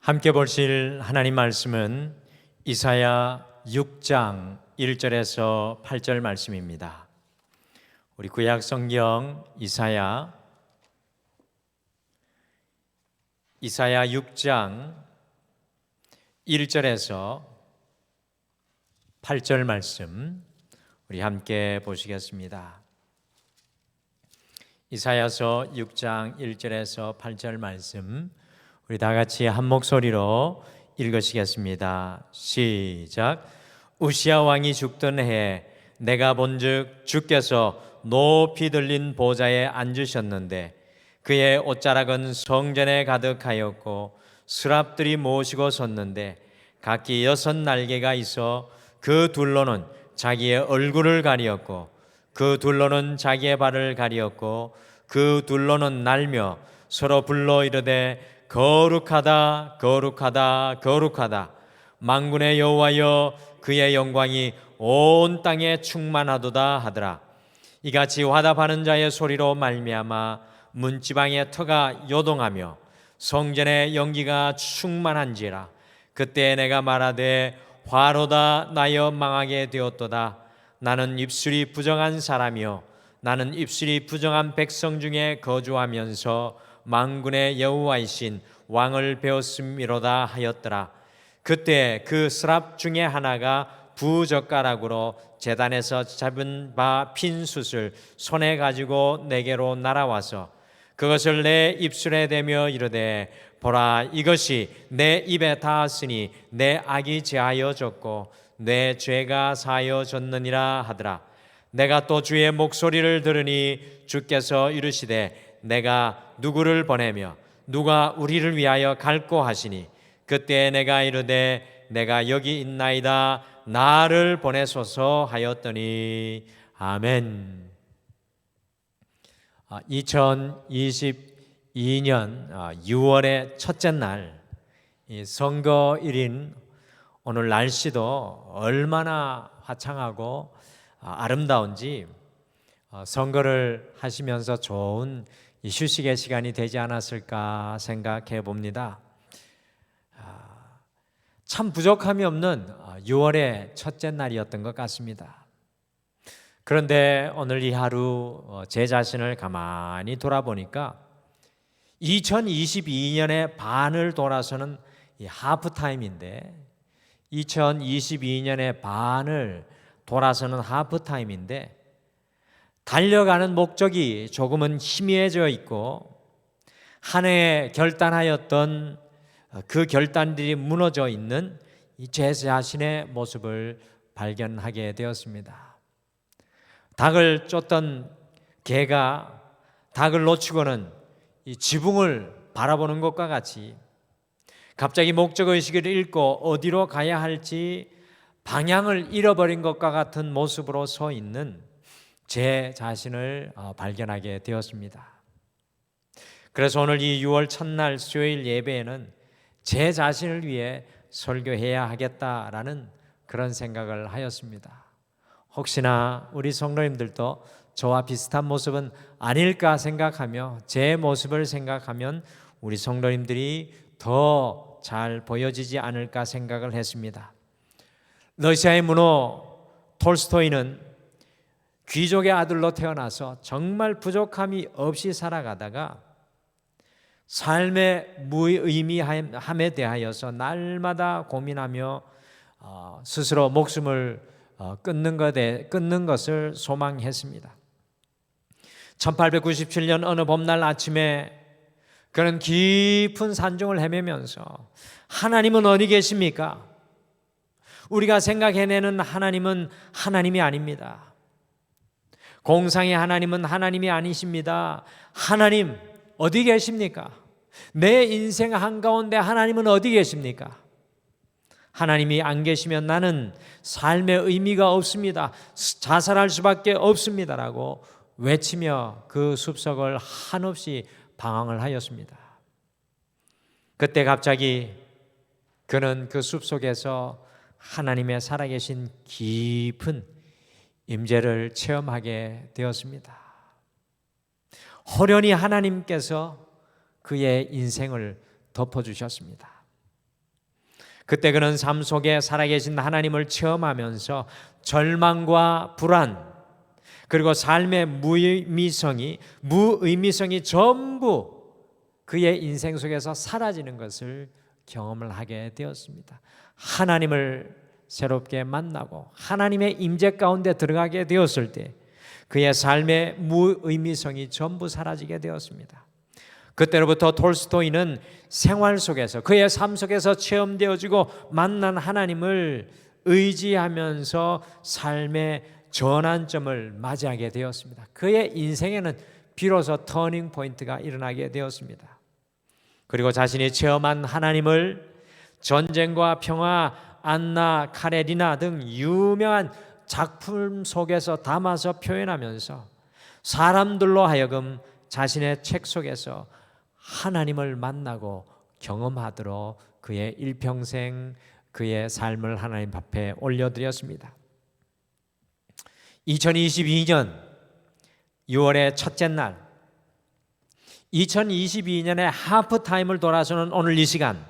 함께 보실 하나님 말씀은 이사야 6장 1절에서 8절 말씀입니다. 우리 구약 성경 이사야 6장 1절에서 8절 말씀 우리 함께 보시겠습니다. 이사야서 6장 1절에서 8절 말씀 우리 다 같이 한 목소리로 읽으시겠습니다. 시작. 우시야 왕이 죽던 해에 내가 본즉 주께서 높이 들린 보좌에 앉으셨는데 그의 옷자락은 성전에 가득하였고 스랍들이 모시고 섰는데 각기 6 날개가 있어 그 둘로는 자기의 얼굴을 가리었고 그 둘로는 자기의 발을 가리었고 그 둘로는 날며 서로 불러 이르되 거룩하다 거룩하다 거룩하다 만군의 여호와여 그의 영광이 온 땅에 충만하도다 하더라. 이같이 화답하는 자의 소리로 말미암아 문지방의 터가 요동하며 성전의 연기가 충만한지라. 그때 내가 말하되 화로다 나여 망하게 되었도다. 나는 입술이 부정한 사람이요 나는 입술이 부정한 백성 중에 거주하면서 만군의 여호와이신 왕을 배웠음이로다 하였더라. 그때 그 스랍 중에 하나가 부젓가락으로 제단에서 잡은 바 핀 숯을 손에 가지고 내게로 날아와서 그것을 내 입술에 대며 이르되 보라 이것이 내 입에 닿았으니 내 악이 제하여졌고 내 죄가 사하여졌느니라 하더라. 내가 또 주의 목소리를 들으니 주께서 이르시되 내가 누구를 보내며 누가 우리를 위하여 갈고 하시니 그때 내가 이르되 내가 여기 있나이다 나를 보내소서 하였더니 아멘. 2022년 6월의 첫째 날 선거일인 오늘 날씨도 얼마나 화창하고 아름다운지 선거를 하시면서 좋은 휴식의 시간이 되지 않았을까 생각해 봅니다. 참 부족함이 없는 6월의 첫째 날이었던 것 같습니다. 그런데 오늘 이 하루 제 자신을 가만히 돌아보니까 2022년의 반을 돌아서는 이 하프타임인데 2022년의 반을 돌아서는 하프타임인데 달려가는 목적이 조금은 희미해져 있고 한 해에 결단하였던 그 결단들이 무너져 있는 제 자신의 모습을 발견하게 되었습니다. 닭을 쫓던 개가 닭을 놓치고는 이 지붕을 바라보는 것과 같이 갑자기 목적의식을 잃고 어디로 가야 할지 방향을 잃어버린 것과 같은 모습으로 서 있는 제 자신을 발견하게 되었습니다. 그래서 오늘 이 6월 첫날 수요일 예배에는 제 자신을 위해 설교해야 하겠다라는 그런 생각을 하였습니다. 혹시나 우리 성도님들도 저와 비슷한 모습은 아닐까 생각하며 제 모습을 생각하면 우리 성도님들이 더 잘 보여지지 않을까 생각을 했습니다. 러시아의 문호 톨스토이는 귀족의 아들로 태어나서 정말 부족함이 없이 살아가다가 삶의 무의미함에 대하여서 날마다 고민하며 스스로 목숨을 끊는 것을 소망했습니다. 1897년 어느 봄날 아침에 그는 깊은 산중을 헤매면서 하나님은 어디 계십니까? 우리가 생각해내는 하나님은 하나님이 아닙니다. 공상의 하나님은 하나님이 아니십니다. 하나님 어디 계십니까? 내 인생 한가운데 하나님은 어디 계십니까? 하나님이 안 계시면 나는 삶의 의미가 없습니다. 자살할 수밖에 없습니다라고 외치며 그 숲속을 한없이 방황을 하였습니다. 그때 갑자기 그는 그 숲속에서 하나님의 살아계신 깊은 임재를 체험하게 되었습니다. 호련히 하나님께서 그의 인생을 덮어주셨습니다. 그때 그는 삶 속에 살아계신 하나님을 체험하면서 절망과 불안, 그리고 삶의 무의미성이 전부 그의 인생 속에서 사라지는 것을 경험을 하게 되었습니다. 하나님을 새롭게 만나고 하나님의 임재 가운데 들어가게 되었을 때 그의 삶의 무의미성이 전부 사라지게 되었습니다. 그때로부터 톨스토이는 생활 속에서 그의 삶 속에서 체험되어지고 만난 하나님을 의지하면서 삶의 전환점을 맞이하게 되었습니다. 그의 인생에는 비로소 터닝 포인트가 일어나게 되었습니다. 그리고 자신이 체험한 하나님을 전쟁과 평화, 안나 카레리나 등 유명한 작품 속에서 담아서 표현하면서 사람들로 하여금 자신의 책 속에서 하나님을 만나고 경험하도록 그의 일평생 그의 삶을 하나님 앞에 올려드렸습니다. 2022년 6월의 첫째 날, 2022년의 하프타임을 돌아서는 오늘 이 시간,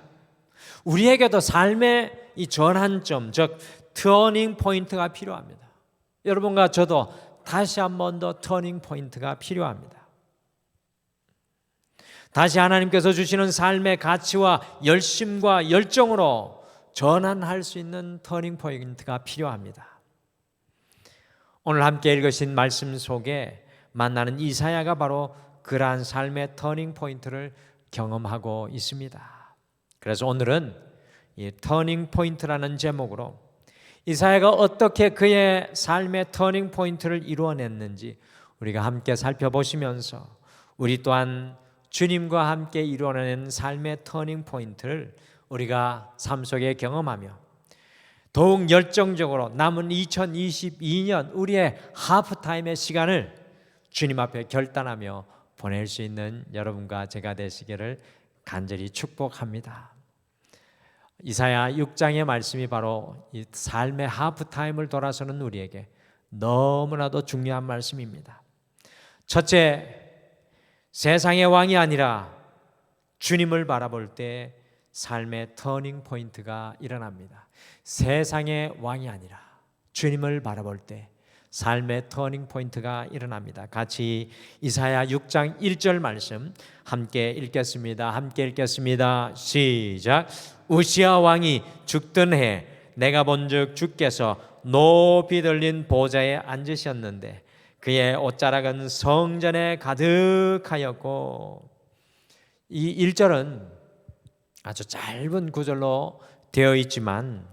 우리에게도 삶의 이 전환점, 즉 터닝 포인트가 필요합니다. 여러분과 저도 다시 한 번 더 터닝 포인트가 필요합니다. 다시 하나님께서 주시는 삶의 가치와 열심과 열정으로 전환할 수 있는 터닝 포인트가 필요합니다. 오늘 함께 읽으신 말씀 속에 만나는 이사야가 바로 그러한 삶의 터닝 포인트를 경험하고 있습니다. 그래서 오늘은 이 터닝 포인트라는 제목으로 이사야가 어떻게 그의 삶의 터닝 포인트를 이루어냈는지 우리가 함께 살펴보시면서 우리 또한 주님과 함께 이루어낸 삶의 터닝 포인트를 우리가 삶 속에 경험하며 더욱 열정적으로 남은 2022년 우리의 하프타임의 시간을 주님 앞에 결단하며 보낼 수 있는 여러분과 제가 되시기를 간절히 축복합니다. 이사야 6장의 말씀이 바로 이 삶의 하프타임을 돌아서는 우리에게 너무나도 중요한 말씀입니다. 첫째, 세상의 왕이 아니라 주님을 바라볼 때 삶의 터닝 포인트가 일어납니다. 세상의 왕이 아니라 주님을 바라볼 때 삶의 터닝 포인트가 일어납니다. 같이 이사야 6장 1절 말씀 함께 읽겠습니다. 함께 읽겠습니다. 시작. 우시야 왕이 죽던 해 내가 본즉 주께서 높이 들린 보좌에 앉으셨는데 그의 옷자락은 성전에 가득하였고, 이 1절은 아주 짧은 구절로 되어 있지만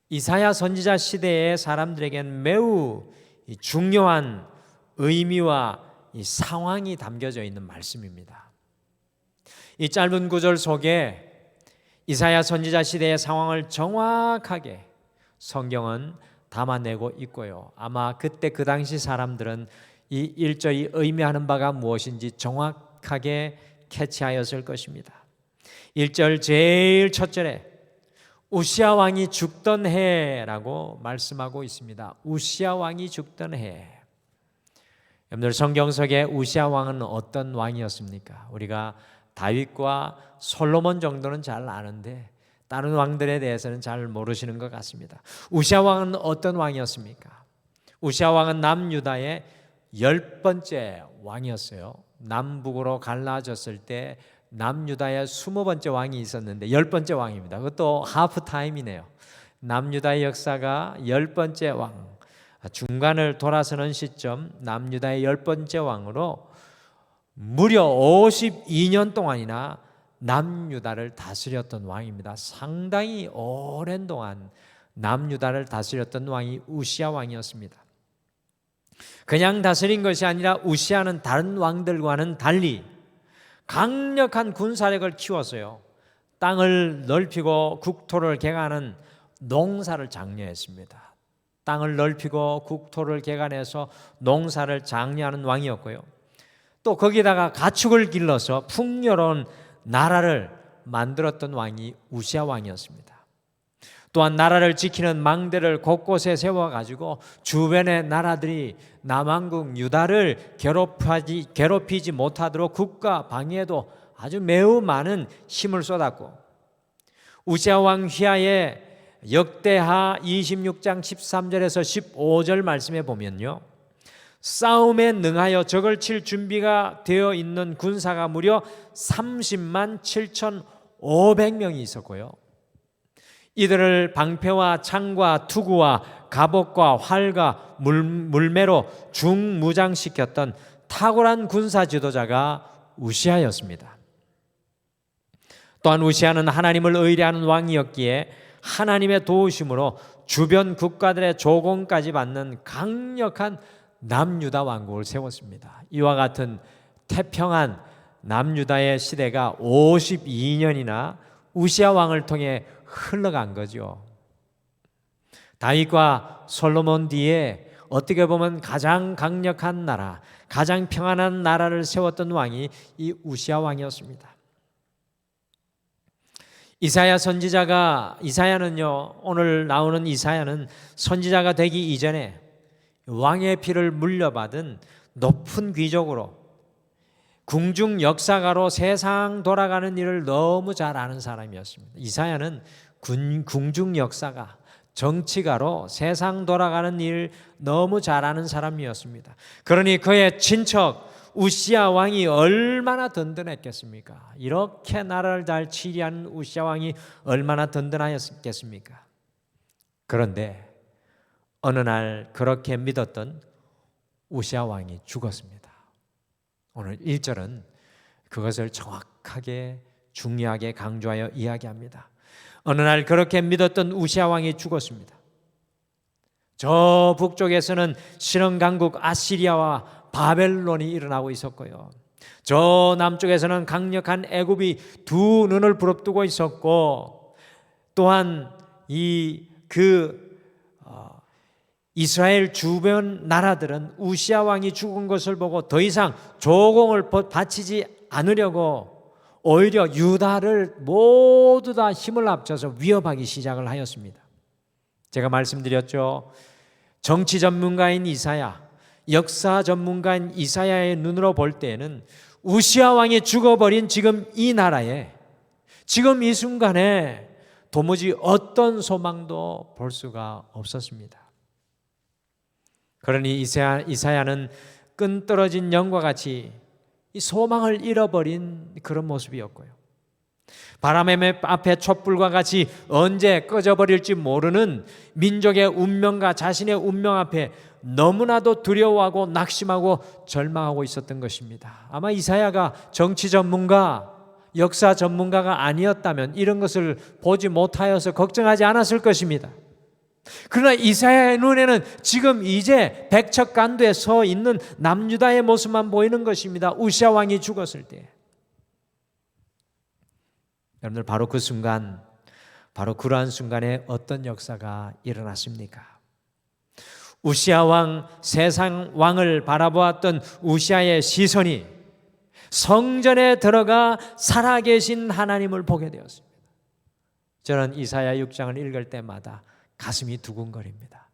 이사야 선지자 시대의 사람들에겐 매우 중요한 의미와 이 상황이 담겨져 있는 말씀입니다. 이 짧은 구절 속에 이사야 선지자 시대의 상황을 정확하게 성경은 담아내고 있고요. 아마 그때 그 당시 사람들은 이 1절이 의미하는 바가 무엇인지 정확하게 캐치하였을 것입니다. 1절 제일 첫 절에 우시야 왕이 죽던 해라고 말씀하고 있습니다. 우시야 왕이 죽던 해. 여러분들 성경 속에 우시야 왕은 어떤 왕이었습니까? 우리가 다윗과 솔로몬 정도는 잘 아는데 다른 왕들에 대해서는 잘 모르시는 것 같습니다. 우시야 왕은 어떤 왕이었습니까? 우시야 왕은 남유다의 10번째 왕이었어요. 남북으로 갈라졌을 때 남유다의 20번째 왕이 있었는데 10번째 왕입니다. 그것도 하프타임이네요. 남유다의 역사가 10번째 왕, 중간을 돌아서는 시점 남유다의 10번째 왕으로 무려 52년 동안이나 남유다를 다스렸던 왕입니다. 상당히 오랜 동안 남유다를 다스렸던 왕이 우시야 왕이었습니다. 그냥 다스린 것이 아니라 우시야는 다른 왕들과는 달리 강력한 군사력을 키웠어요. 땅을 넓히고 국토를 개간하는 농사를 장려했습니다. 땅을 넓히고 국토를 개간해서 농사를 장려하는 왕이었고요. 또 거기다가 가축을 길러서 풍요로운 나라를 만들었던 왕이 우시야 왕이었습니다. 또한 나라를 지키는 망대를 곳곳에 세워가지고 주변의 나라들이 남왕국 유다를 괴롭히지 못하도록 국가 방위에도 아주 매우 많은 힘을 쏟았고, 우시아 왕 휘하의 역대하 26장 13절에서 15절 말씀에 보면요, 싸움에 능하여 적을 칠 준비가 되어 있는 군사가 무려 30만 7,500명이 있었고요, 이들을 방패와 창과 투구와 갑옷과 활과 물매로 중무장시켰던 탁월한 군사 지도자가 우시아였습니다. 또한 우시아는 하나님을 의뢰하는 왕이었기에 하나님의 도우심으로 주변 국가들의 조공까지 받는 강력한 남유다 왕국을 세웠습니다. 이와 같은 태평한 남유다의 시대가 52년이나 우시아 왕을 통해 흘러간 거죠. 다윗과 솔로몬 뒤에 어떻게 보면 가장 강력한 나라, 가장 평안한 나라를 세웠던 왕이 이 우시아 왕이었습니다. 이사야는요, 오늘 나오는 이사야는 선지자가 되기 이전에 왕의 피를 물려받은 높은 귀족으로, 궁중 역사가로 세상 돌아가는 일을 너무 잘 아는 사람이었습니다. 이사야는 궁중 역사가, 정치가로 세상 돌아가는 일 너무 잘 아는 사람이었습니다. 그러니 그의 친척 우시아 왕이 얼마나 든든했겠습니까? 이렇게 나라를 잘 치리하는 우시아 왕이 얼마나 든든하였겠습니까? 그런데 어느 날 그렇게 믿었던 우시아 왕이 죽었습니다. 오늘 1절은 그것을 정확하게 중요하게 강조하여 이야기합니다. 어느 날 그렇게 믿었던 우시아 왕이 죽었습니다. 저 북쪽에서는 신흥강국 아시리아와 바벨론이 일어나고 있었고요, 저 남쪽에서는 강력한 애굽이 두 눈을 부릅뜨고 있었고, 또한 이스라엘 주변 나라들은 우시아 왕이 죽은 것을 보고 더 이상 조공을 바치지 않으려고 오히려 유다를 모두 다 힘을 합쳐서 위협하기 시작을 하였습니다. 제가 말씀드렸죠, 정치 전문가인 이사야, 역사 전문가인 이사야의 눈으로 볼 때에는 우시아 왕이 죽어버린 지금 이 나라에, 지금 이 순간에 도무지 어떤 소망도 볼 수가 없었습니다. 그러니 이사야는 끈 떨어진 영과 같이 이 소망을 잃어버린 그런 모습이었고요, 바람의 앞에 촛불과 같이 언제 꺼져버릴지 모르는 민족의 운명과 자신의 운명 앞에 너무나도 두려워하고 낙심하고 절망하고 있었던 것입니다. 아마 이사야가 정치 전문가, 역사 전문가가 아니었다면 이런 것을 보지 못하여서 걱정하지 않았을 것입니다. 그러나 이사야의 눈에는 지금 이제 백척간두에 서 있는 남유다의 모습만 보이는 것입니다. 우시아 왕이 죽었을 때. 여러분들, 바로 그 순간, 바로 그러한 순간에 어떤 역사가 일어났습니까? 우시아 왕, 세상 왕을 바라보았던 우시아의 시선이 성전에 들어가 살아계신 하나님을 보게 되었습니다. 저는 이사야 6장을 읽을 때마다 가슴이 두근거립니다.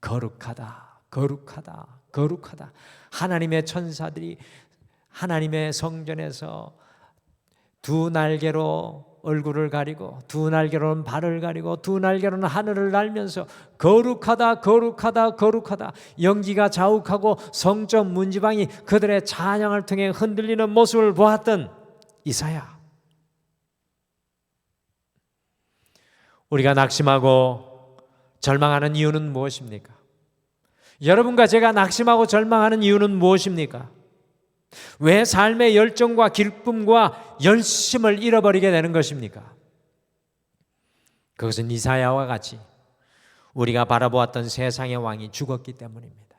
거룩하다, 거룩하다, 거룩하다. 하나님의 천사들이 하나님의 성전에서 두 날개로 얼굴을 가리고, 두 날개로는 발을 가리고, 두 날개로는 하늘을 날면서 거룩하다, 거룩하다, 거룩하다, 연기가 자욱하고 성전 문지방이 그들의 찬양을 통해 흔들리는 모습을 보았던 이사야. 우리가 낙심하고 절망하는 이유는 무엇입니까? 여러분과 제가 낙심하고 절망하는 이유는 무엇입니까? 왜 삶의 열정과 기쁨과 열심을 잃어버리게 되는 것입니까? 그것은 이사야와 같이 우리가 바라보았던 세상의 왕이 죽었기 때문입니다.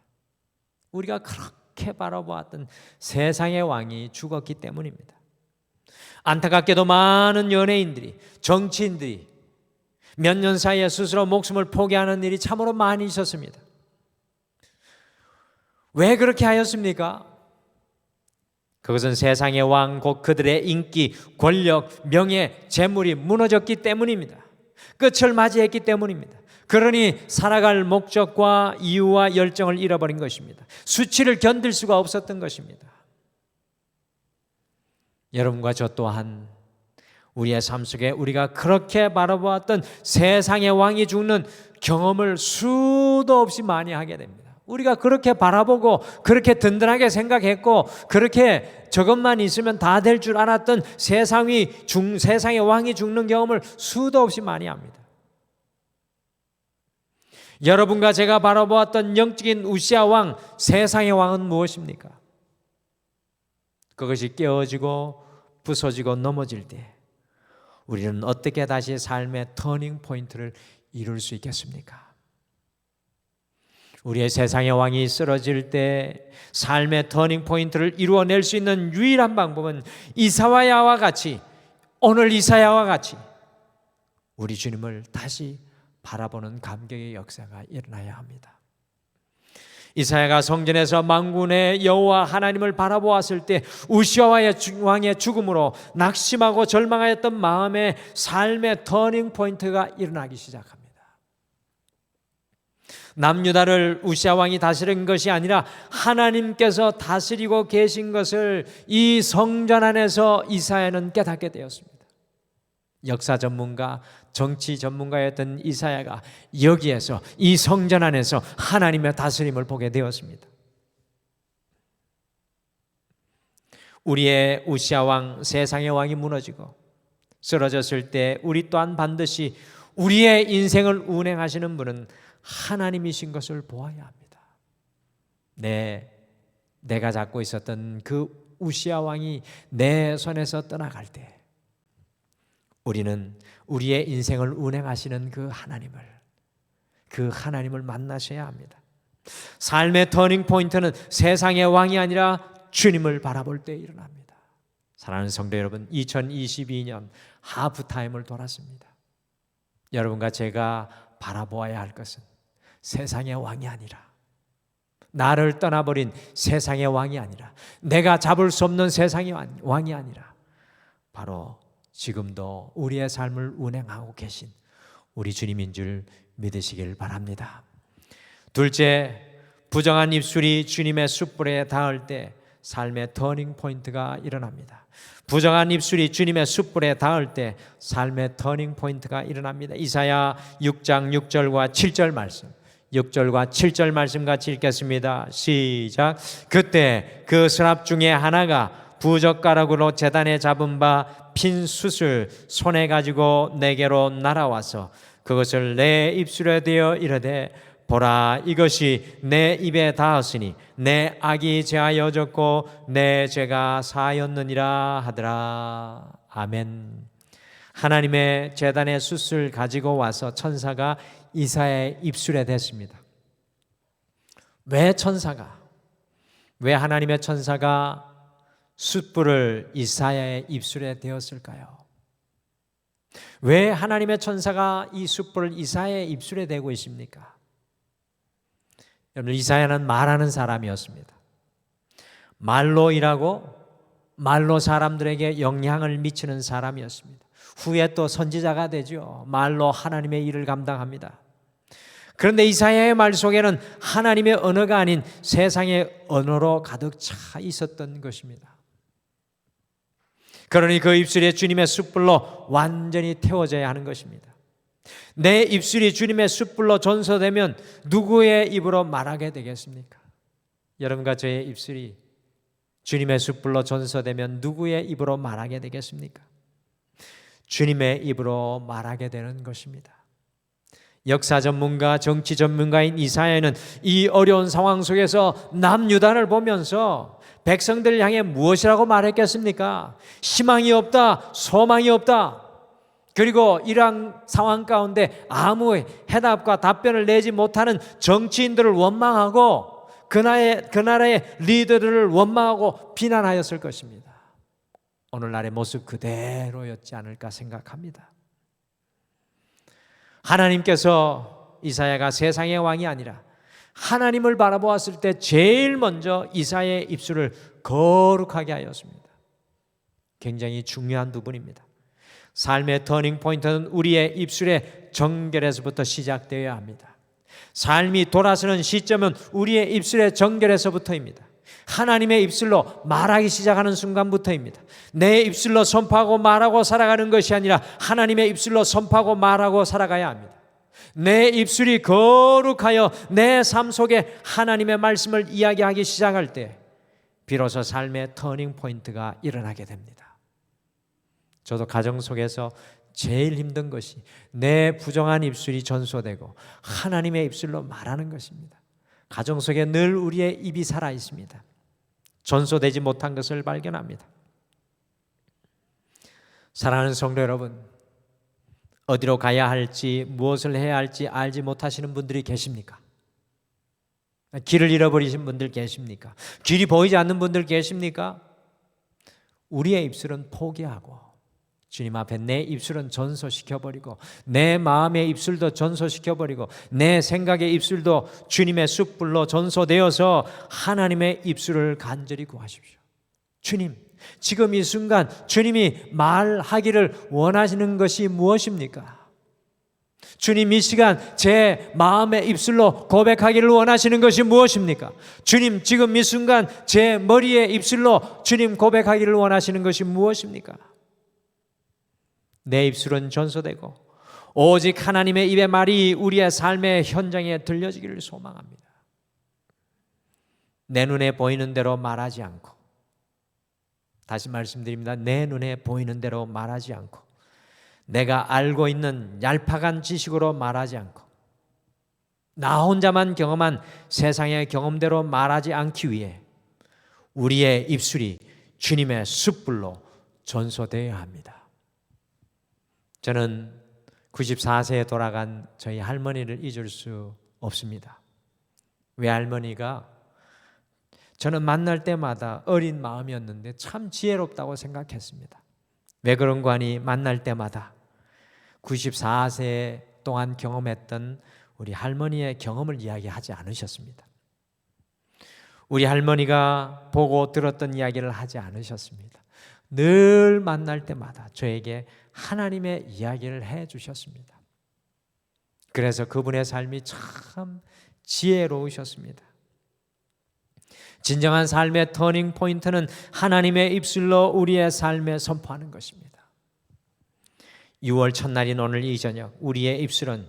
우리가 그렇게 바라보았던 세상의 왕이 죽었기 때문입니다. 안타깝게도 많은 연예인들이, 정치인들이 몇 년 사이에 스스로 목숨을 포기하는 일이 참으로 많이 있었습니다. 왜 그렇게 하였습니까? 그것은 세상의 왕, 곧 그들의 인기, 권력, 명예, 재물이 무너졌기 때문입니다. 끝을 맞이했기 때문입니다. 그러니 살아갈 목적과 이유와 열정을 잃어버린 것입니다. 수치를 견딜 수가 없었던 것입니다. 여러분과 저 또한 우리의 삶 속에 우리가 그렇게 바라보았던 세상의 왕이 죽는 경험을 수도 없이 많이 하게 됩니다. 우리가 그렇게 바라보고 그렇게 든든하게 생각했고 그렇게 저것만 있으면 다 될 줄 알았던 세상의 왕이 죽는 경험을 수도 없이 많이 합니다. 여러분과 제가 바라보았던 영적인 우시아 왕, 세상의 왕은 무엇입니까? 그것이 깨어지고 부서지고 넘어질 때 우리는 어떻게 다시 삶의 터닝 포인트를 이룰 수 있겠습니까? 우리의 세상의 왕이 쓰러질 때 삶의 터닝 포인트를 이루어낼 수 있는 유일한 방법은 이사야와 같이, 오늘 이사야와 같이 우리 주님을 다시 바라보는 감격의 역사가 일어나야 합니다. 이사야가 성전에서 만군의 여호와 하나님을 바라보았을 때 우시아 왕의 죽음으로 낙심하고 절망하였던 마음의 삶의 터닝 포인트가 일어나기 시작합니다. 남유다를 우시아 왕이 다스린 것이 아니라 하나님께서 다스리고 계신 것을 이 성전 안에서 이사야는 깨닫게 되었습니다. 역사 전문가, 정치 전문가였던 이사야가 여기에서 이 성전 안에서 하나님의 다스림을 보게 되었습니다. 우리의 우시아 왕, 세상의 왕이 무너지고 쓰러졌을 때 우리 또한 반드시 우리의 인생을 운행하시는 분은 하나님이신 것을 보아야 합니다. 내가 잡고 있었던 그 우시아 왕이 내 손에서 떠나갈 때 우리는 우리의 인생을 운행하시는 그 하나님을 만나셔야 합니다. 삶의 터닝 포인트는 세상의 왕이 아니라 주님을 바라볼 때 일어납니다. 사랑하는 성도 여러분, 2022년 하프타임을 돌았습니다. 여러분과 제가 바라보아야 할 것은 세상의 왕이 아니라, 나를 떠나버린 세상의 왕이 아니라, 내가 잡을 수 없는 세상의 왕이 아니라 바로 지금도 우리의 삶을 운행하고 계신 우리 주님인 줄 믿으시길 바랍니다. 둘째, 부정한 입술이 주님의 숯불에 닿을 때 삶의 터닝 포인트가 일어납니다. 부정한 입술이 주님의 숯불에 닿을 때 삶의 터닝 포인트가 일어납니다. 이사야 6장 6절과 7절 말씀, 6절과 7절 말씀 같이 읽겠습니다. 시작. 그때 그 서랍 중에 하나가 부젓가락으로 제단에 잡은 바 핀 숯을 손에 가지고 내게로 날아와서 그것을 내 입술에 대어 이르되, 보라, 이것이 내 입에 닿았으니 내 악이 제하여졌고 내 죄가 사하였느니라 하더라. 아멘. 하나님의 제단의 숯을 가지고 와서 천사가 이사야의 입술에 댔습니다. 왜 하나님의 천사가 숯불을 이사야의 입술에 대었을까요? 왜 하나님의 천사가 이 숯불을 이사야의 입술에 대고 있습니까? 여러분, 이사야는 말하는 사람이었습니다. 말로 일하고 말로 사람들에게 영향을 미치는 사람이었습니다. 후에 또 선지자가 되죠. 말로 하나님의 일을 감당합니다. 그런데 이사야의 말 속에는 하나님의 언어가 아닌 세상의 언어로 가득 차 있었던 것입니다. 그러니 그 입술이 주님의 숯불로 완전히 태워져야 하는 것입니다. 내 입술이 주님의 숯불로 전소되면 누구의 입으로 말하게 되겠습니까? 여러분과 저의 입술이 주님의 숯불로 전소되면 누구의 입으로 말하게 되겠습니까? 주님의 입으로 말하게 되는 것입니다. 역사 전문가, 정치 전문가인 이사야는 이 어려운 상황 속에서 남유다를 보면서 백성들을 향해 무엇이라고 말했겠습니까? 희망이 없다, 소망이 없다. 그리고 이러한 상황 가운데 아무 해답과 답변을 내지 못하는 정치인들을 원망하고 그 나라의 리더들을 원망하고 비난하였을 것입니다. 오늘날의 모습 그대로였지 않을까 생각합니다. 하나님께서 이사야가 세상의 왕이 아니라 하나님을 바라보았을 때 제일 먼저 이사야의 입술을 거룩하게 하였습니다. 굉장히 중요한 부분입니다. 삶의 터닝 포인트는 우리의 입술의 정결에서부터 시작되어야 합니다. 삶이 돌아서는 시점은 우리의 입술의 정결에서부터입니다. 하나님의 입술로 말하기 시작하는 순간부터입니다. 내 입술로 선포하고 말하고 살아가는 것이 아니라 하나님의 입술로 선포하고 말하고 살아가야 합니다. 내 입술이 거룩하여 내 삶 속에 하나님의 말씀을 이야기하기 시작할 때 비로소 삶의 터닝 포인트가 일어나게 됩니다. 저도 가정 속에서 제일 힘든 것이 내 부정한 입술이 전소되고 하나님의 입술로 말하는 것입니다. 가정 속에 늘 우리의 입이 살아 있습니다. 전소되지 못한 것을 발견합니다. 사랑하는 성도 여러분, 어디로 가야 할지 무엇을 해야 할지 알지 못하시는 분들이 계십니까? 길을 잃어버리신 분들 계십니까? 길이 보이지 않는 분들 계십니까? 우리의 입술은 포기하고 주님 앞에 내 입술은 전소시켜버리고 내 마음의 입술도 전소시켜버리고 내 생각의 입술도 주님의 숯불로 전소되어서 하나님의 입술을 간절히 구하십시오. 주님, 지금 이 순간 주님이 말하기를 원하시는 것이 무엇입니까? 주님, 이 시간 제 마음의 입술로 고백하기를 원하시는 것이 무엇입니까? 주님, 지금 이 순간 제 머리의 입술로 주님 고백하기를 원하시는 것이 무엇입니까? 내 입술은 전소되고 오직 하나님의 입의 말이 우리의 삶의 현장에 들려지기를 소망합니다. 내 눈에 보이는 대로 말하지 않고, 다시 말씀드립니다. 내 눈에 보이는 대로 말하지 않고, 내가 알고 있는 얄팍한 지식으로 말하지 않고, 나 혼자만 경험한 세상의 경험대로 말하지 않기 위해 우리의 입술이 주님의 숯불로 전소되어야 합니다. 저는 94세에 돌아간 저희 할머니를 잊을 수 없습니다. 외할머니가 저는 만날 때마다 어린 마음이었는데 참 지혜롭다고 생각했습니다. 왜 그런가 하니 만날 때마다 94세 동안 경험했던 우리 할머니의 경험을 이야기하지 않으셨습니다. 우리 할머니가 보고 들었던 이야기를 하지 않으셨습니다. 늘 만날 때마다 저에게 하나님의 이야기를 해 주셨습니다. 그래서 그분의 삶이 참 지혜로우셨습니다. 진정한 삶의 터닝 포인트는 하나님의 입술로 우리의 삶에 선포하는 것입니다. 6월 첫날인 오늘 이 저녁, 우리의 입술은,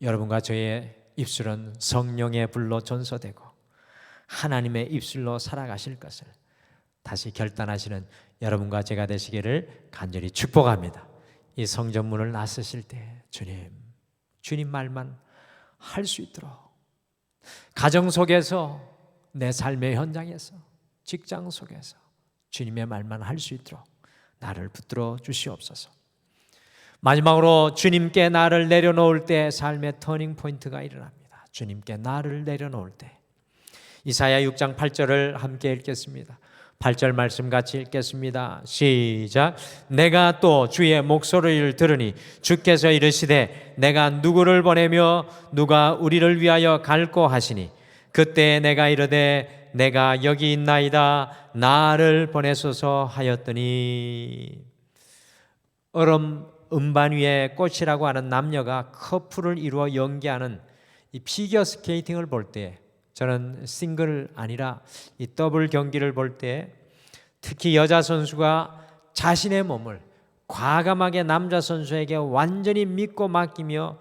여러분과 저의 입술은 성령의 불로 전소되고 하나님의 입술로 살아가실 것을 다시 결단하시는 여러분과 제가 되시기를 간절히 축복합니다. 이 성전문을 나서실 때 주님 말만 할 수 있도록, 가정 속에서, 내 삶의 현장에서, 직장 속에서 주님의 말만 할 수 있도록 나를 붙들어 주시옵소서. 마지막으로 주님께 나를 내려놓을 때 삶의 터닝 포인트가 일어납니다. 주님께 나를 내려놓을 때, 이사야 6장 8절을 함께 읽겠습니다. 8절 말씀 같이 읽겠습니다. 시작. 내가 또 주의 목소리를 들으니 주께서 이르시되 내가 누구를 보내며 누가 우리를 위하여 갈꼬 하시니 그때 내가 이르되 내가 여기 있나이다 나를 보내소서 하였더니. 얼음 음반 위에 꽃이라고 하는 남녀가 커플을 이루어 연기하는 이 피겨 스케이팅을 볼 때, 저는 싱글 아니라 이 더블 경기를 볼 때 특히 여자 선수가 자신의 몸을 과감하게 남자 선수에게 완전히 믿고 맡기며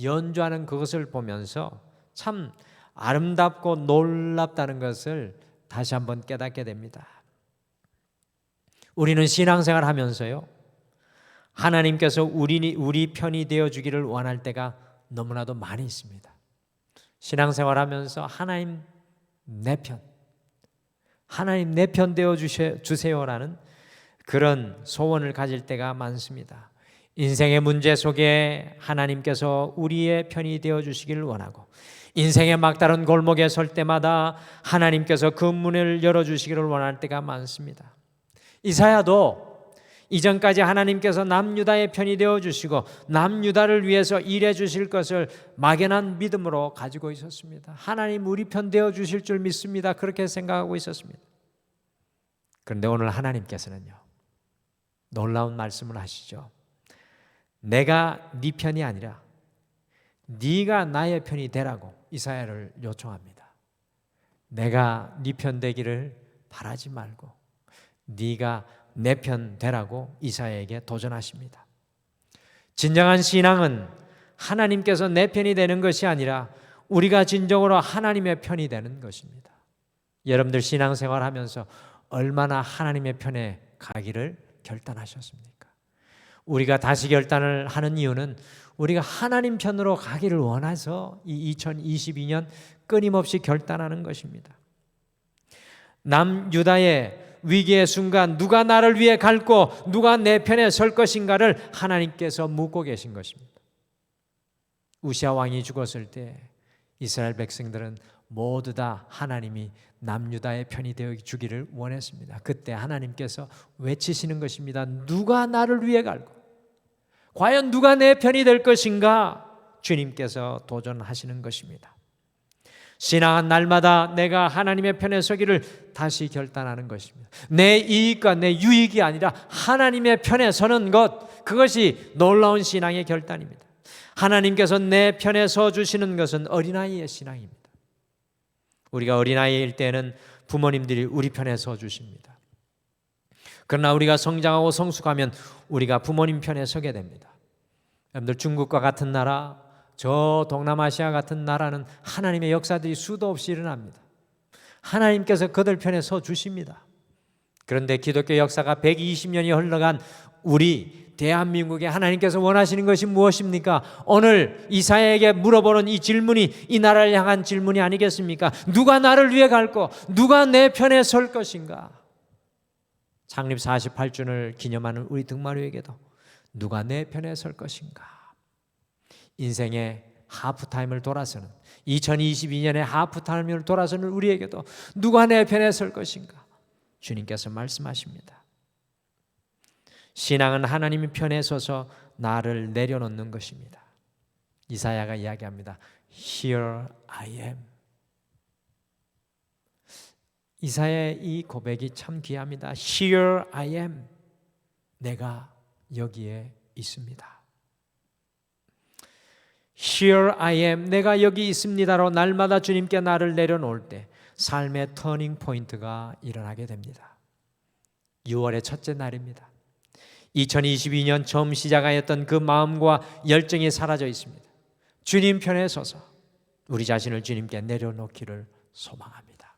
연주하는 그것을 보면서 참 아름답고 놀랍다는 것을 다시 한번 깨닫게 됩니다. 우리는 신앙생활 하면서요, 하나님께서 우리 편이 되어주기를 원할 때가 너무나도 많이 있습니다. 신앙생활 하면서 하나님 내 편 되어주세요라는 그런 소원을 가질 때가 많습니다. 인생의 문제 속에 하나님께서 우리의 편이 되어주시기를 원하고, 인생의 막다른 골목에 설 때마다 하나님께서 그 문을 열어주시기를 원할 때가 많습니다. 이사야도 이전까지 하나님께서 남유다의 편이 되어주시고 남유다를 위해서 일해 주실 것을 막연한 믿음으로 가지고 있었습니다. 하나님 우리 편 되어주실 줄 믿습니다. 그렇게 생각하고 있었습니다. 그런데 오늘 하나님께서는요, 놀라운 말씀을 하시죠. 내가 네 편이 아니라 네가 나의 편이 되라고 이사야를 요청합니다. 내가 네 편 되기를 바라지 말고 네가 내 편 되라고 이사야에게 도전하십니다. 진정한 신앙은 하나님께서 내 편이 되는 것이 아니라 우리가 진정으로 하나님의 편이 되는 것입니다. 여러분들 신앙생활하면서 얼마나 하나님의 편에 가기를 결단하셨습니까? 우리가 다시 결단을 하는 이유는 우리가 하나님 편으로 가기를 원해서 이 2022년 끊임없이 결단하는 것입니다. 남유다의 위기의 순간 누가 나를 위해 갈고 누가 내 편에 설 것인가를 하나님께서 묻고 계신 것입니다. 우시아 왕이 죽었을 때 이스라엘 백성들은 모두 다 하나님이 남유다의 편이 되어 주기를 원했습니다. 그때 하나님께서 외치시는 것입니다. 누가 나를 위해 갈고 과연 누가 내 편이 될 것인가? 주님께서 도전하시는 것입니다. 신앙은 날마다 내가 하나님의 편에 서기를 다시 결단하는 것입니다. 내 이익과 내 유익이 아니라 하나님의 편에 서는 것, 그것이 놀라운 신앙의 결단입니다. 하나님께서 내 편에 서 주시는 것은 어린아이의 신앙입니다. 우리가 어린아이일 때는 부모님들이 우리 편에 서 주십니다. 그러나 우리가 성장하고 성숙하면 우리가 부모님 편에 서게 됩니다. 여러분들 중국과 같은 나라, 저 동남아시아 같은 나라는 하나님의 역사들이 수도 없이 일어납니다. 하나님께서 그들 편에 서 주십니다. 그런데 기독교 역사가 120년이 흘러간 우리 대한민국에 하나님께서 원하시는 것이 무엇입니까? 오늘 이사야에게 물어보는 이 질문이 이 나라를 향한 질문이 아니겠습니까? 누가 나를 위해 갈고 누가 내 편에 설 것인가? 창립 48주년을 기념하는 우리 등마루에게도 누가 내 편에 설 것인가? 인생의 하프타임을 돌아서는 2022년의 하프타임을 돌아서는 우리에게도 누가 내 편에 설 것인가? 주님께서 말씀하십니다. 신앙은 하나님의 편에 서서 나를 내려놓는 것입니다. 이사야가 이야기합니다. Here I am. 이사야의 이 고백이 참 귀합니다. Here I am. 내가 여기에 있습니다. Here I am. 내가 여기 있습니다로 날마다 주님께 나를 내려놓을 때 삶의 터닝 포인트가 일어나게 됩니다. 6월의 첫째 날입니다. 2022년 처음 시작하였던 그 마음과 열정이 사라져 있습니다. 주님 편에 서서 우리 자신을 주님께 내려놓기를 소망합니다.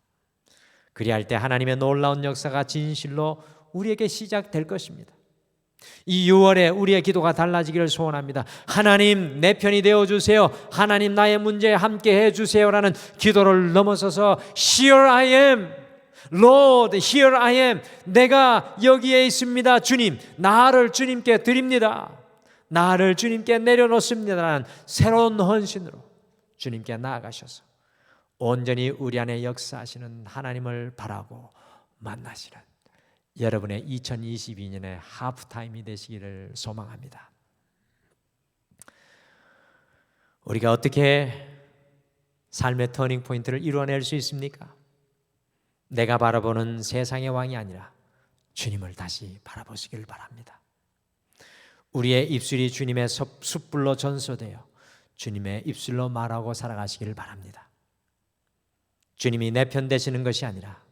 그리할 때 하나님의 놀라운 역사가 진실로 우리에게 시작될 것입니다. 이 6월에 우리의 기도가 달라지기를 소원합니다. 하나님 내 편이 되어주세요. 하나님 나의 문제에 함께 해주세요라는 기도를 넘어서서 Here I am. Lord, here I am. 내가 여기에 있습니다. 주님, 나를 주님께 드립니다. 나를 주님께 내려놓습니다라는 새로운 헌신으로 주님께 나아가셔서 온전히 우리 안에 역사하시는 하나님을 바라고 만나시는 여러분의 2022년의 하프타임이 되시기를 소망합니다. 우리가 어떻게 삶의 터닝 포인트를 이루어낼 수 있습니까? 내가 바라보는 세상의 왕이 아니라 주님을 다시 바라보시길 바랍니다. 우리의 입술이 주님의 숯불로 전소되어 주님의 입술로 말하고 살아가시길 바랍니다. 주님이 내 편 되시는 것이 아니라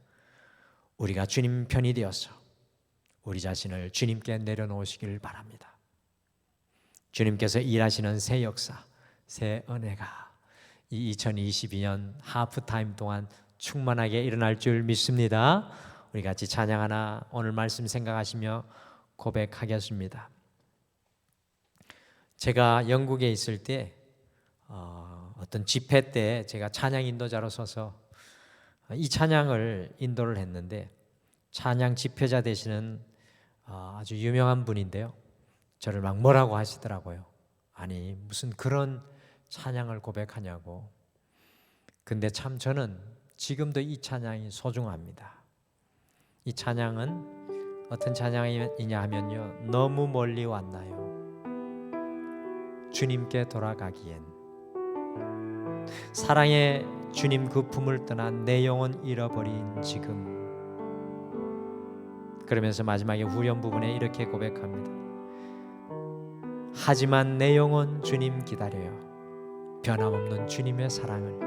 우리가 주님 편이 되어서 우리 자신을 주님께 내려놓으시길 바랍니다. 주님께서 일하시는 새 역사, 새 은혜가 이 2022년 하프타임 동안 충만하게 일어날 줄 믿습니다. 우리 같이 찬양하나 오늘 말씀 생각하시며 고백하겠습니다. 제가 영국에 있을 때 어떤 집회 때 제가 찬양 인도자로 서서 이 찬양을 인도를 했는데 찬양 집회자 되시는 아주 유명한 분인데요. 저를 막 뭐라고 하시더라고요. 아니 무슨 그런 찬양을 고백하냐고. 근데 참 저는 지금도 이 찬양이 소중합니다. 이 찬양은 어떤 찬양이냐 하면요. 너무 멀리 왔나요? 주님께 돌아가기엔 사랑의 주님 그 품을 떠난 내 영혼 잃어버린 지금. 그러면서 마지막에 후렴 부분에 이렇게 고백합니다. 하지만 내 영혼 주님 기다려요. 변함없는 주님의 사랑을.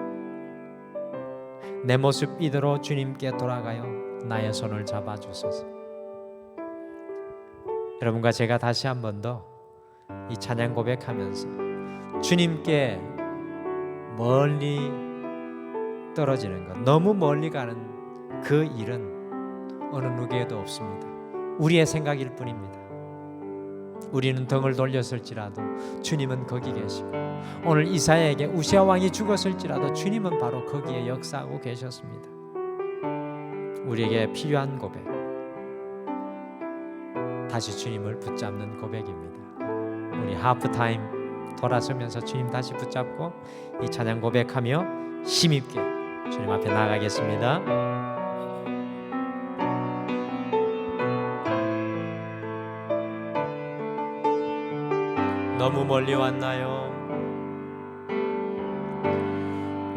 내 모습 이대로 주님께 돌아가요 나의 손을 잡아주소서. 여러분과 제가 다시 한 번 더 이 찬양 고백하면서 주님께 멀리 떨어지는 것, 너무 멀리 가는 그 일은 어느 누구에도 없습니다. 우리의 생각일 뿐입니다. 우리는 등을 돌렸을지라도 주님은 거기 계시고, 오늘 이사야에게 우시아 왕이 죽었을지라도 주님은 바로 거기에 역사하고 계셨습니다. 우리에게 필요한 고백, 다시 주님을 붙잡는 고백입니다. 우리 하프타임 돌아서면서 주님 다시 붙잡고 이 찬양 고백하며 힘있게 주님 앞에 나아가겠습니다. 너무 멀리 왔나요?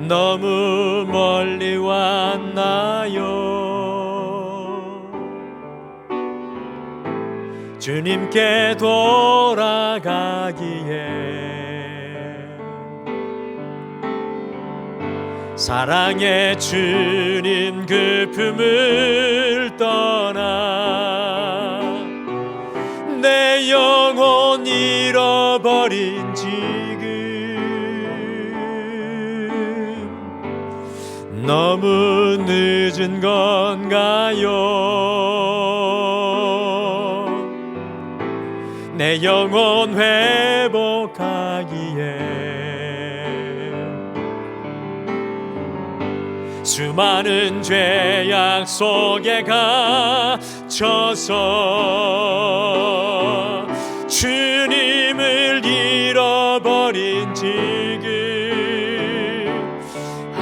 너무 멀리 왔나요? 주님께 돌아가기에 사랑의 주님 그 품을 떠나 내 영혼 잃어버린 지금 너무 늦은 건가요? 내 영혼 회복하기에 수많은 죄악 속에 갇혀서 주님을 잃어버린 지금,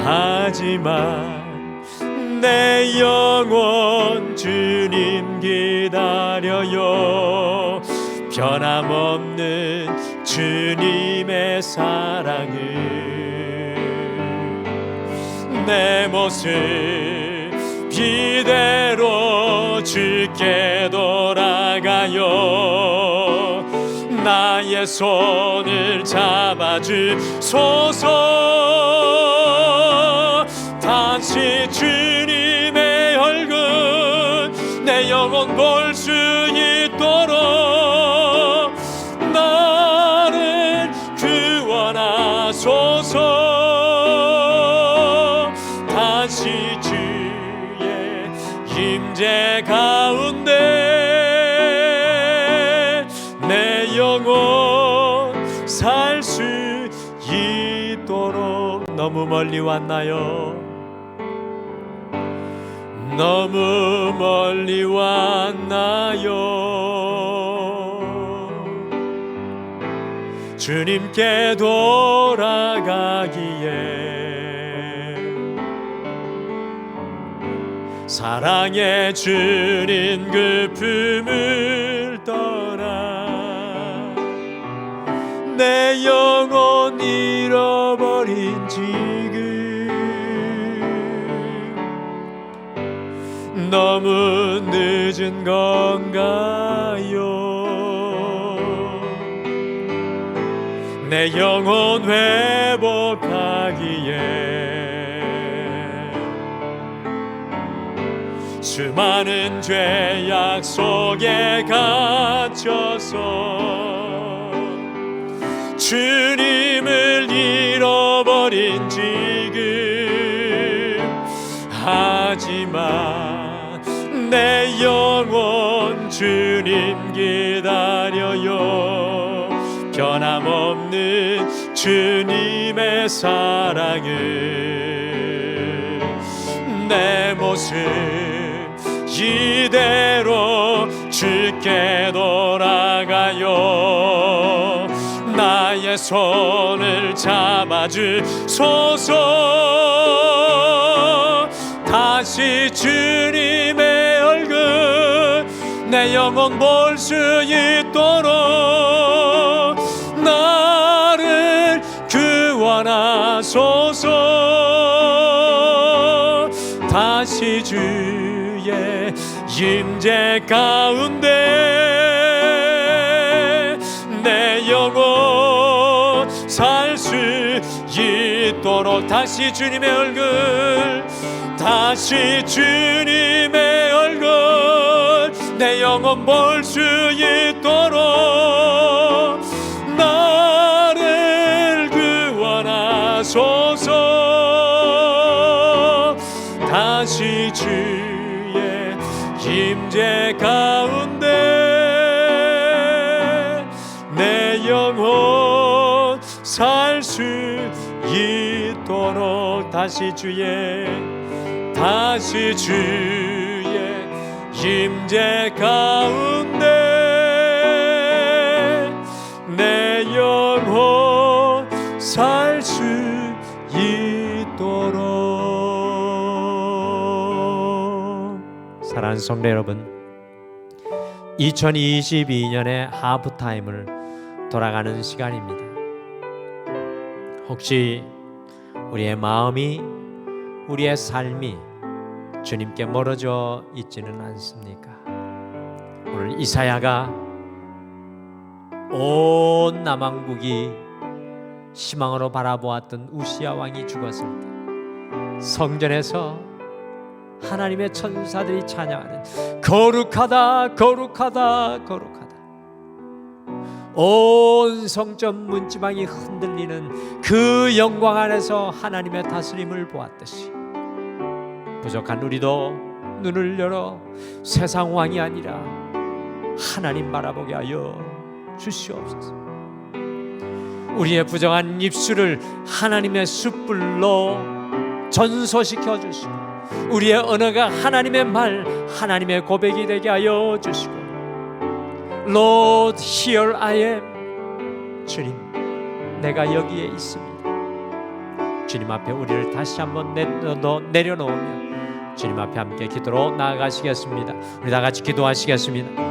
하지만 내 영혼 주님 기다려요. 변함없는 주님의 사랑을 내 모습 이대로 주께 돌아가요. 나의 손을 잡아주소서. 다시 주님의 얼굴 내 영혼 볼 수 있도록 나를 구원하소서. 다시 주의 임재 가운데 내 영혼 살 수 있도록. 너무 멀리 왔나요? 너무 멀리 왔나요? 주님께 돌아가기에 사랑의 주님 그 품을 떠나 내 영혼 잃어버린 지금 너무 늦은 건가요? 내 영혼 회복하기에 수많은 죄악 속에 갇혀서 주님을 잃어버린 지금, 하지만 내 영혼 주님 기다려요. 변함없는 주님의 사랑을 내 모습 이대로 주께 돌아가요. 나의 손을 잡아주소서. 다시 주님의 얼굴 내 영혼 볼 수 있도록 나를 구원하소서. 다시 주의 임재 가운데 내 영혼 살 수 있도록 다시 주님의 얼굴 다시 주님의 얼굴 내 영혼 볼 수 있도록 나를 구원하소서. 다시 주의 임재 가운데 내 영혼 살 수 있도록 다시 주의 임재 가운데 내 영혼 살 수 있도록. 사랑하는 성도 여러분, 2022년의 하프타임을 돌아가는 시간입니다. 혹시 우리의 마음이, 우리의 삶이 주님께 멀어져 있지는 않습니까? 오늘 이사야가 온 남왕국이 희망으로 바라보았던 우시야 왕이 죽었을 때 성전에서 하나님의 천사들이 찬양하는 거룩하다 거룩하다 거룩하다, 온 성전 문지방이 흔들리는 그 영광 안에서 하나님의 다스림을 보았듯이 부족한 우리도 눈을 열어 세상 왕이 아니라 하나님 바라보게 하여 주시옵소서. 우리의 부정한 입술을 하나님의 숯불로 전소시켜 주시고 우리의 언어가 하나님의 말, 하나님의 고백이 되게 하여 주시고 Lord, here I am. 주님, 내가 여기에 있습니다. 주님 앞에 우리를 다시 한번 내려놓으며 주님 앞에 함께 기도로 나아가시겠습니다. 우리 다 같이 기도하시겠습니다.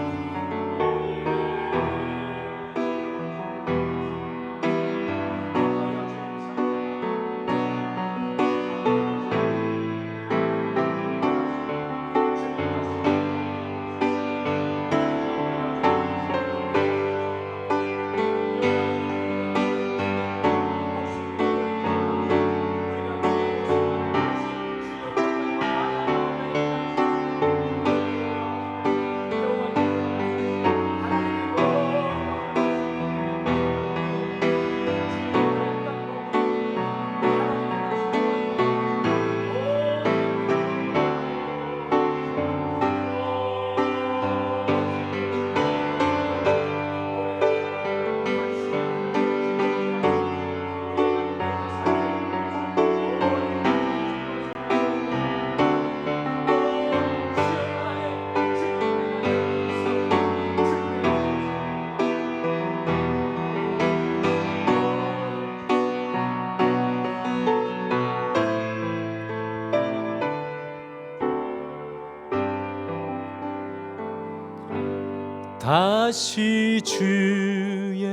다시 주의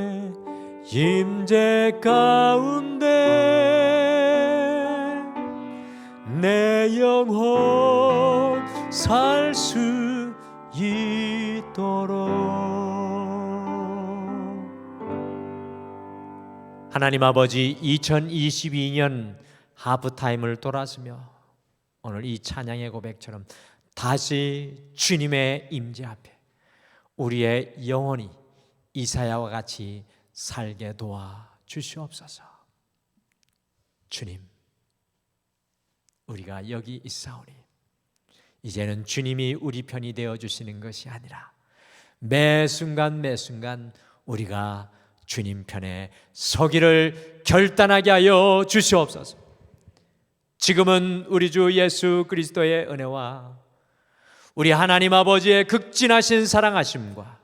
임재 가운데 내 영혼 살 수 있도록. 하나님 아버지, 2022년 하프타임을 돌아서며 오늘 이 찬양의 고백처럼 다시 주님의 임재 앞에 우리의 영혼이 이사야와 같이 살게 도와 주시옵소서. 주님, 우리가 여기 있사오니 이제는 주님이 우리 편이 되어 주시는 것이 아니라 매 순간 매 순간 우리가 주님 편에 서기를 결단하게 하여 주시옵소서. 지금은 우리 주 예수 그리스도의 은혜와 우리 하나님 아버지의 극진하신 사랑하심과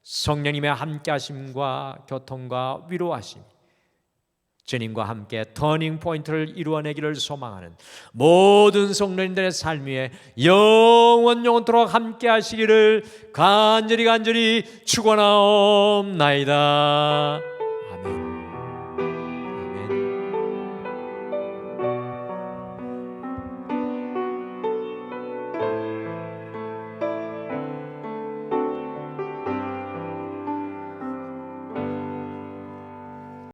성령님의 함께하심과 교통과 위로하심, 주님과 함께 터닝 포인트를 이루어내기를 소망하는 모든 성도님들의 삶 위에 영원토록 함께하시기를 간절히 축원하옵나이다.